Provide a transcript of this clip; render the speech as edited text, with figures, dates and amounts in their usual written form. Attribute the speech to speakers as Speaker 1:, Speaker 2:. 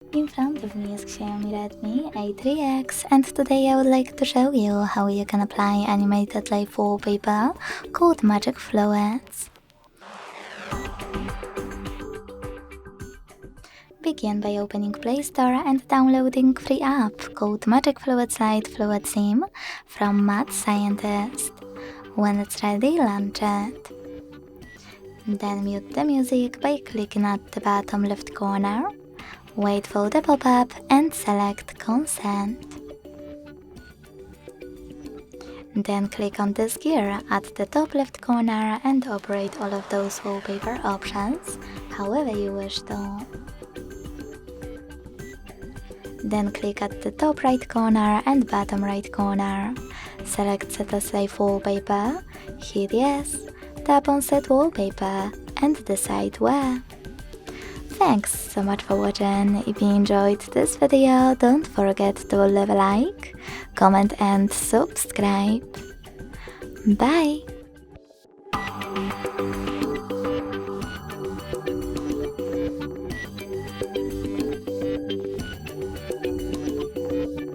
Speaker 1: In front of me is Xiaomi Redmi A3x, and today I would like to show you how you can apply animated live wallpaper called Magic Fluids. Begin by opening Play Store and downloading free app called Magic Fluids Light Fluid Sim from Mad Scientist. When it's ready, launch it. Then mute the music by clicking at the bottom left corner. Wait for the pop-up and select Consent. Then click on this gear at the top left corner and operate all of those wallpaper options however you wish to. Then click at the top right corner and bottom right corner. Select Set as Live Wallpaper, hit Yes, tap on Set Wallpaper and decide where. Thanks so much for watching. If you enjoyed this video, don't forget to leave a like, comment and subscribe. Bye!